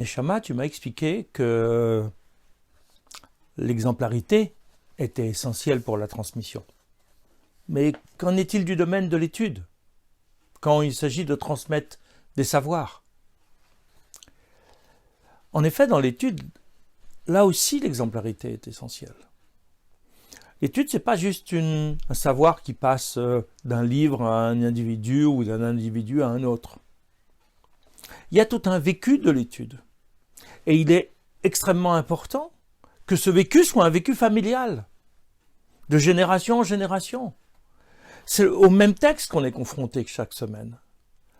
Neshama, tu m'as expliqué que l'exemplarité était essentielle pour la transmission. Mais qu'en est-il du domaine de l'étude, quand il s'agit de transmettre des savoirs? En effet, dans l'étude, là aussi l'exemplarité est essentielle. L'étude, c'est pas juste un savoir qui passe d'un livre à un individu ou d'un individu à un autre. Il y a tout un vécu de l'étude. Et il est extrêmement important que ce vécu soit un vécu familial, de génération en génération. C'est au même texte qu'on est confronté chaque semaine.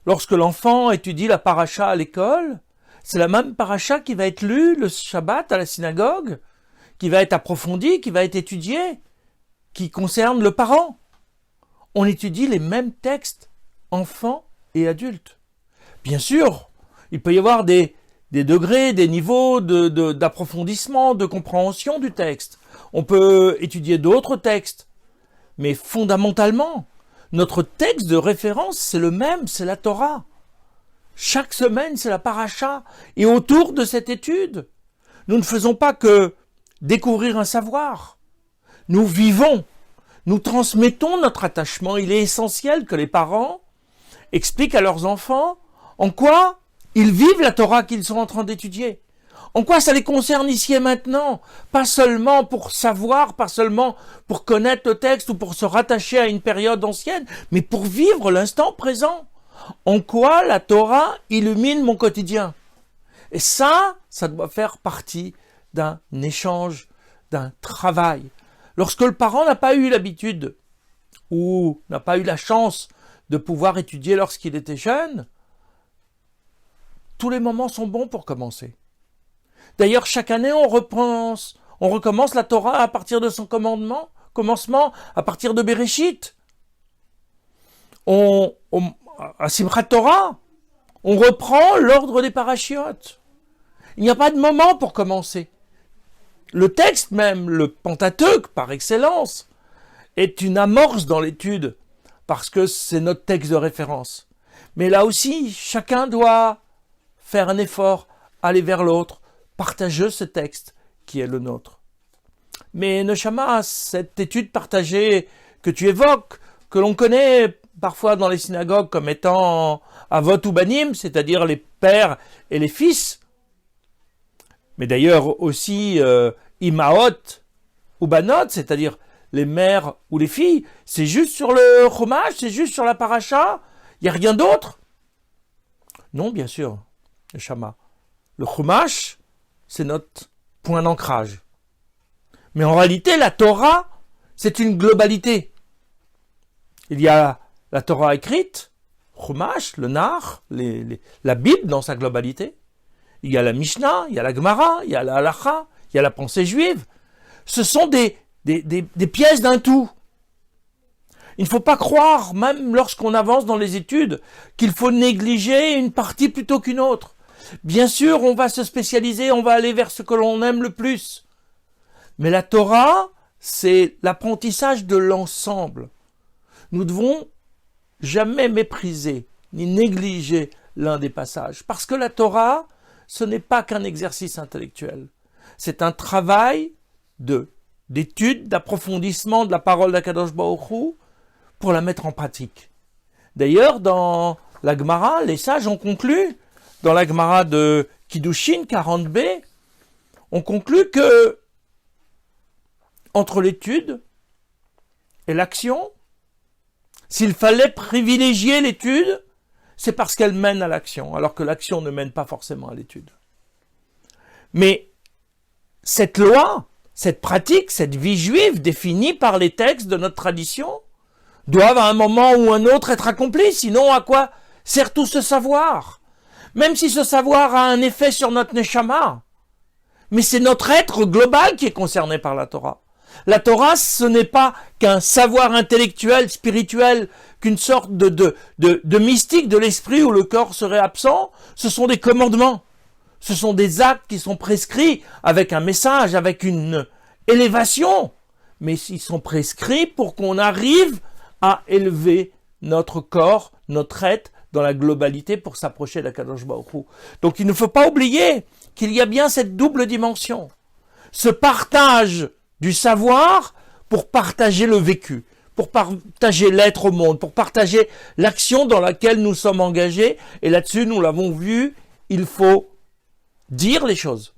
Lorsque l'enfant étudie la paracha à l'école, c'est la même paracha qui va être lue le Shabbat à la synagogue, qui va être approfondie, qui va être étudiée, qui concerne le parent. On étudie les mêmes textes, enfants et adultes. Bien sûr, il peut y avoir des degrés, des niveaux d'approfondissement, de compréhension du texte. On peut étudier d'autres textes. Mais fondamentalement, notre texte de référence, c'est le même, c'est la Torah. Chaque semaine, c'est la paracha. Et autour de cette étude, nous ne faisons pas que découvrir un savoir. Nous vivons, nous transmettons notre attachement. Il est essentiel que les parents expliquent à leurs enfants en quoi ils vivent la Torah qu'ils sont en train d'étudier. En quoi ça les concerne ici et maintenant, pas seulement pour savoir, pas seulement pour connaître le texte ou pour se rattacher à une période ancienne, mais pour vivre l'instant présent. En quoi la Torah illumine mon quotidien. Et ça doit faire partie d'un échange, d'un travail. Lorsque le parent n'a pas eu l'habitude ou n'a pas eu la chance de pouvoir étudier lorsqu'il était jeune, tous les moments sont bons pour commencer. D'ailleurs, chaque année, on recommence la Torah à partir de son commencement, à partir de Bereshit. À Simchat Torah, on reprend l'ordre des parachiotes. Il n'y a pas de moment pour commencer. Le texte même, le Pentateuque par excellence, est une amorce dans l'étude, parce que c'est notre texte de référence. Mais là aussi, chacun doit faire un effort, aller vers l'autre, partager ce texte qui est le nôtre. Mais Neshama, cette étude partagée que tu évoques, que l'on connaît parfois dans les synagogues comme étant avot ou banim, c'est-à-dire les pères et les fils, mais d'ailleurs aussi imaot ou banot, c'est-à-dire les mères ou les filles, c'est juste sur le chumash, c'est juste sur la paracha, il n'y a rien d'autre? Non, bien sûr, Neshama. Le chumash, c'est notre point d'ancrage. Mais en réalité, la Torah, c'est une globalité. Il y a la Torah écrite, Chumash, le Nar, la Bible dans sa globalité. Il y a la Mishnah, il y a la Gemara, il y a la Halacha, il y a la pensée juive. Ce sont des pièces d'un tout. Il ne faut pas croire, même lorsqu'on avance dans les études, qu'il faut négliger une partie plutôt qu'une autre. Bien sûr, on va se spécialiser, on va aller vers ce que l'on aime le plus. Mais la Torah, c'est l'apprentissage de l'ensemble. Nous devons jamais mépriser ni négliger l'un des passages. Parce que la Torah, ce n'est pas qu'un exercice intellectuel. C'est un travail d'étude, d'approfondissement de la parole d'Akadosh Baruch Hu pour la mettre en pratique. D'ailleurs, dans la Gemara, les sages ont conclu, dans la Gemara de Kiddushin 40b, on conclut que entre l'étude et l'action, s'il fallait privilégier l'étude, c'est parce qu'elle mène à l'action, alors que l'action ne mène pas forcément à l'étude. Mais cette loi, cette pratique, cette vie juive définie par les textes de notre tradition, doivent à un moment ou un autre être accomplis, sinon à quoi sert tout ce savoir? Même si ce savoir a un effet sur notre neshama, mais c'est notre être global qui est concerné par la Torah. La Torah, ce n'est pas qu'un savoir intellectuel, spirituel, qu'une sorte de mystique de l'esprit où le corps serait absent. Ce sont des commandements. Ce sont des actes qui sont prescrits avec un message, avec une élévation. Mais ils sont prescrits pour qu'on arrive à élever notre corps, notre être, dans la globalité pour s'approcher d'Akadosh Baruch Hu. Donc il ne faut pas oublier qu'il y a bien cette double dimension. Ce partage du savoir pour partager le vécu, pour partager l'être au monde, pour partager l'action dans laquelle nous sommes engagés. Et là-dessus, nous l'avons vu, il faut dire les choses.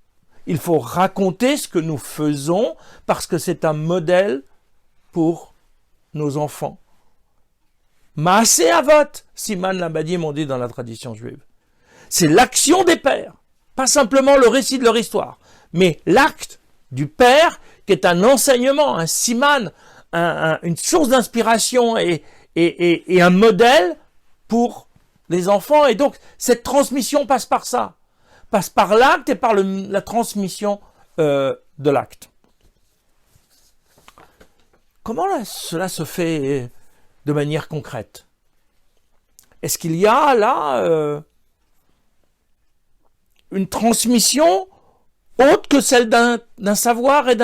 Il faut raconter ce que nous faisons parce que c'est un modèle pour nos enfants. Maaseh Avot, Siman Labadim on dit dans la tradition juive. C'est l'action des pères, pas simplement le récit de leur histoire, mais l'acte du père qui est un enseignement, un siman, une source d'inspiration et un modèle pour les enfants. Et donc, cette transmission passe par ça, passe par l'acte et par la transmission de l'acte. Comment cela se fait de manière concrète? Est-ce qu'il y a là une transmission autre que celle d'un savoir et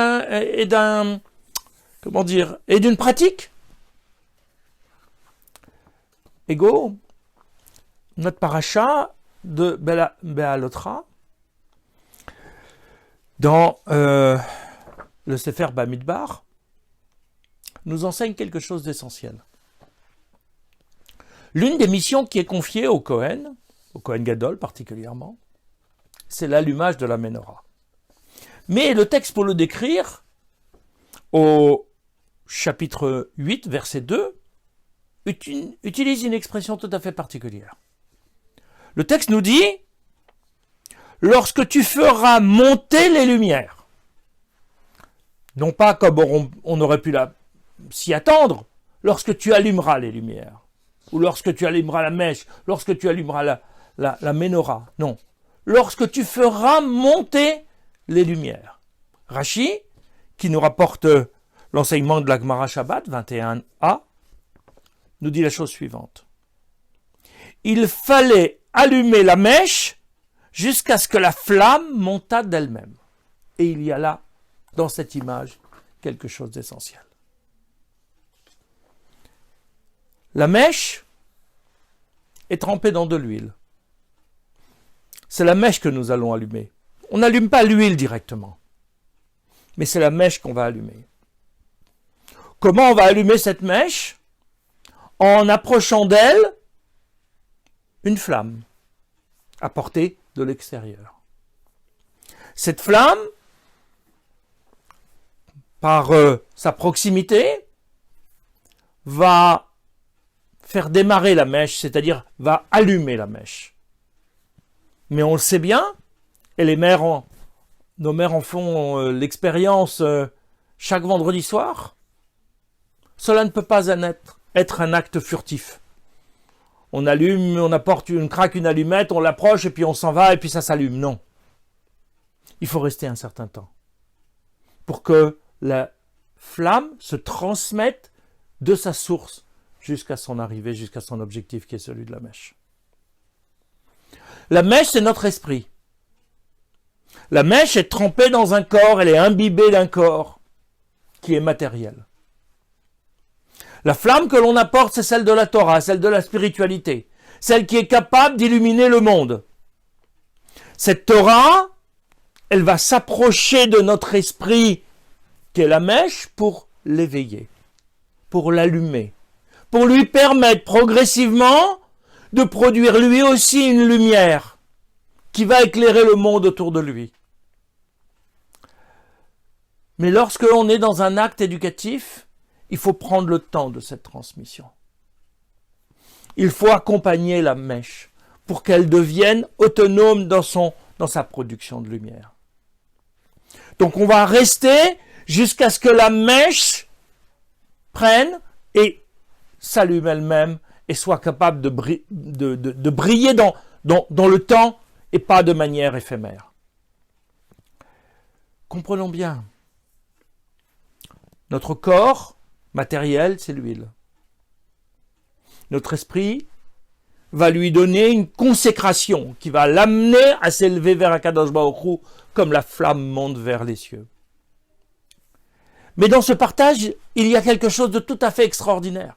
d'une pratique? Ego, notre paracha de Béalotra, dans le Sefer Bamidbar, nous enseigne quelque chose d'essentiel. L'une des missions qui est confiée au Kohen Gadol particulièrement, c'est l'allumage de la Ménorah. Mais le texte pour le décrire, au chapitre 8, verset 2, utilise une expression tout à fait particulière. Le texte nous dit « Lorsque tu feras monter les lumières », non pas comme on aurait pu s'y attendre, lorsque tu allumeras les lumières, ou lorsque tu allumeras la mèche, lorsque tu allumeras la Ménorah, non. Lorsque tu feras monter les lumières. Rashi, qui nous rapporte l'enseignement de la Gemara Shabbat 21a, nous dit la chose suivante. Il fallait allumer la mèche jusqu'à ce que la flamme montât d'elle-même. Et il y a là, dans cette image, quelque chose d'essentiel. La mèche est trempée dans de l'huile. C'est la mèche que nous allons allumer. On n'allume pas l'huile directement, mais c'est la mèche qu'on va allumer. Comment on va allumer cette mèche? En approchant d'elle une flamme apportée de l'extérieur. Cette flamme, par sa proximité, va faire démarrer la mèche, c'est-à-dire va allumer la mèche. Mais on le sait bien, et nos mères en font l'expérience chaque vendredi soir, cela ne peut pas être un acte furtif. On allume, on craque une allumette, on l'approche et puis on s'en va et puis ça s'allume. Non. Il faut rester un certain temps pour que la flamme se transmette de sa source jusqu'à son arrivée, jusqu'à son objectif qui est celui de la mèche. La mèche, c'est notre esprit. La mèche est trempée dans un corps, elle est imbibée d'un corps qui est matériel. La flamme que l'on apporte, c'est celle de la Torah, celle de la spiritualité, celle qui est capable d'illuminer le monde. Cette Torah, elle va s'approcher de notre esprit, qui est la mèche, pour l'éveiller, pour l'allumer, pour lui permettre progressivement de produire lui aussi une lumière qui va éclairer le monde autour de lui. Mais lorsque l'on est dans un acte éducatif, il faut prendre le temps de cette transmission. Il faut accompagner la mèche pour qu'elle devienne autonome dans sa production de lumière. Donc on va rester jusqu'à ce que la mèche prenne et s'allume elle-même et soit capable de briller dans le temps et pas de manière éphémère. Comprenons bien. Notre corps matériel, c'est l'huile. Notre esprit va lui donner une consécration qui va l'amener à s'élever vers Akadosh Baruch Hu comme la flamme monte vers les cieux. Mais dans ce partage, il y a quelque chose de tout à fait extraordinaire.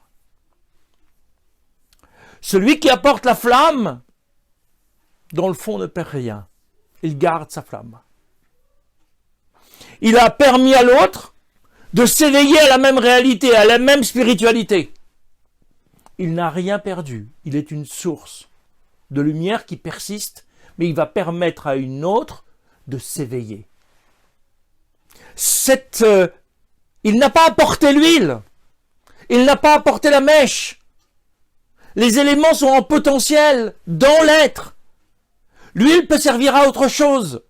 Celui qui apporte la flamme, dans le fond, ne perd rien. Il garde sa flamme. Il a permis à l'autre de s'éveiller à la même réalité, à la même spiritualité. Il n'a rien perdu. Il est une source de lumière qui persiste, mais il va permettre à une autre de s'éveiller. Il n'a pas apporté l'huile. Il n'a pas apporté la mèche. Les éléments sont en potentiel, dans l'être. L'huile peut servir à autre chose.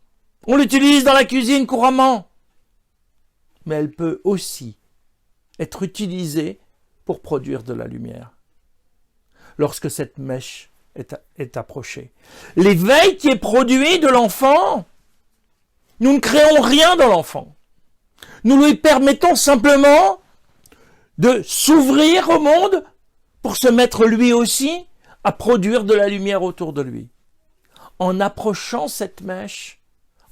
On l'utilise dans la cuisine couramment. Mais elle peut aussi être utilisée pour produire de la lumière. Lorsque cette mèche est approchée. L'éveil qui est produit de l'enfant, nous ne créons rien dans l'enfant. Nous lui permettons simplement de s'ouvrir au monde pour se mettre lui aussi à produire de la lumière autour de lui. En approchant cette mèche,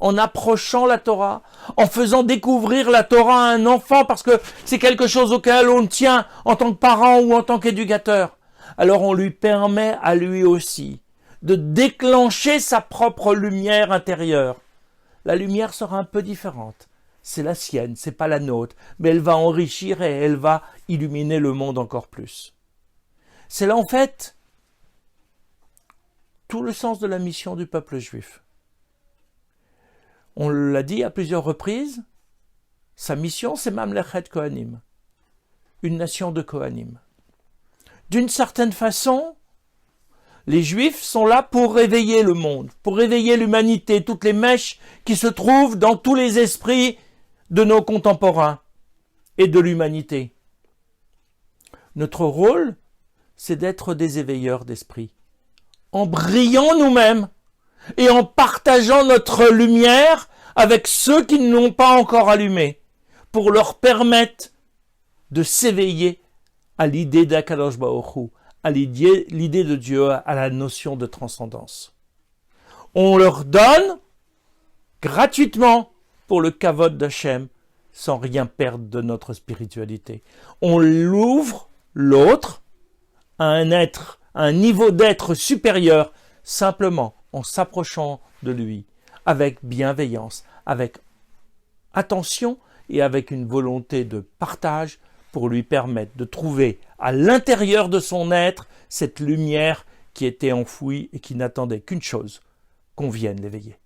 en approchant la Torah, en faisant découvrir la Torah à un enfant parce que c'est quelque chose auquel on tient en tant que parent ou en tant qu'éducateur, alors on lui permet à lui aussi de déclencher sa propre lumière intérieure. La lumière sera un peu différente. C'est la sienne, c'est pas la nôtre, mais elle va enrichir et elle va illuminer le monde encore plus. C'est là en fait tout le sens de la mission du peuple juif. On l'a dit à plusieurs reprises, sa mission c'est Mamlechet Kohanim, une nation de Kohanim. D'une certaine façon, les Juifs sont là pour réveiller le monde, pour réveiller l'humanité, toutes les mèches qui se trouvent dans tous les esprits de nos contemporains et de l'humanité. Notre rôle, c'est d'être des éveilleurs d'esprit, en brillant nous-mêmes et en partageant notre lumière avec ceux qui ne l'ont pas encore allumée, pour leur permettre de s'éveiller à l'idée d'Akadosh Baruch Hu, à l'idée de Dieu, à la notion de transcendance. On leur donne gratuitement pour le kavod d'Hachem, sans rien perdre de notre spiritualité. On l'ouvre, l'autre, à un être, à un niveau d'être supérieur, simplement en s'approchant de lui, avec bienveillance, avec attention et avec une volonté de partage pour lui permettre de trouver à l'intérieur de son être cette lumière qui était enfouie et qui n'attendait qu'une chose, qu'on vienne l'éveiller.